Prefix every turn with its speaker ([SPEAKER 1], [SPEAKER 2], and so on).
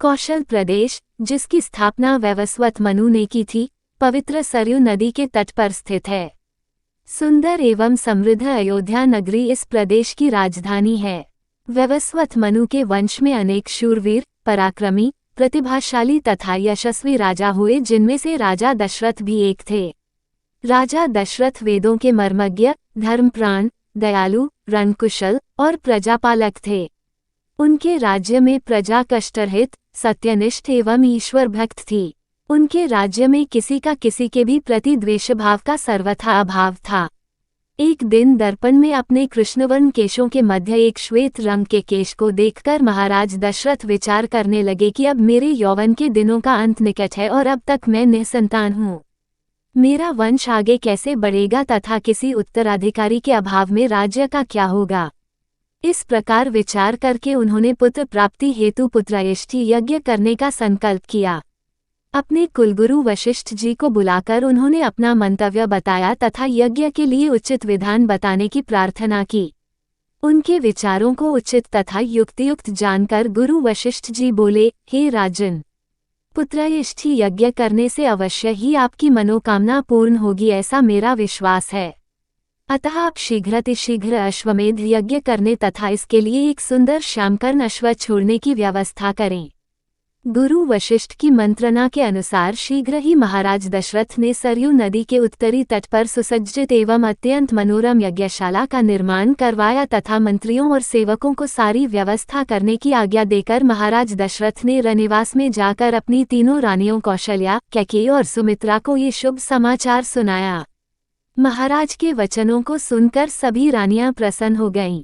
[SPEAKER 1] कौशल प्रदेश, जिसकी स्थापना वैवस्वत मनु ने की थी, पवित्र सरयू नदी के तट पर स्थित है। सुंदर एवं समृद्ध अयोध्या नगरी इस प्रदेश की राजधानी है। वैवस्वत मनु के वंश में अनेक शूरवीर, पराक्रमी, प्रतिभाशाली तथा यशस्वी राजा हुए, जिनमें से राजा दशरथ भी एक थे। राजा दशरथ वेदों के मर्मज्ञ, धर्मप्राण, दयालु, रणकुशल और प्रजापालक थे। उनके राज्य में प्रजा कष्टरहित, सत्यनिष्ठ एवं ईश्वर भक्त थी। उनके राज्य में किसी का किसी के भी प्रति द्वेषभाव का सर्वथा अभाव था। एक दिन दर्पण में अपने कृष्णवर्ण केशों के मध्य एक श्वेत रंग के केश को देखकर महाराज दशरथ विचार करने लगे कि अब मेरे यौवन के दिनों का अंत निकट है और अब तक मैं निसंतान हूँ। मेरा वंश आगे कैसे बढ़ेगा तथा किसी उत्तराधिकारी के अभाव में राज्य का क्या होगा। इस प्रकार विचार करके उन्होंने पुत्र प्राप्ति हेतु पुत्रयष्टि यज्ञ करने का संकल्प किया। अपने कुलगुरु वशिष्ठ जी को बुलाकर उन्होंने अपना मंतव्य बताया तथा यज्ञ के लिए उचित विधान बताने की प्रार्थना की। उनके विचारों को उचित तथा युक्तियुक्त जानकर गुरु वशिष्ठ जी बोले, हे राजन, पुत्रयष्टि यज्ञ करने से अवश्य ही आपकी मनोकामना पूर्ण होगी, ऐसा मेरा विश्वास है। अतः आप शीघ्रातिशीघ्र अश्वमेध यज्ञ करने तथा इसके लिए एक सुंदर श्यामकर्ण अश्व छोड़ने की व्यवस्था करें। गुरु वशिष्ठ की मंत्रणा के अनुसार शीघ्र ही महाराज दशरथ ने सरयू नदी के उत्तरी तट पर सुसज्जित एवं अत्यंत मनोरम यज्ञशाला का निर्माण करवाया तथा मंत्रियों और सेवकों को सारी व्यवस्था करने की आज्ञा देकर महाराज दशरथ ने रनिवास में जाकर अपनी तीनों रानियों कौशल्या, कैकेयी और सुमित्रा को ये शुभ समाचार सुनाया। महाराज के वचनों को सुनकर सभी रानियां प्रसन्न हो गईं।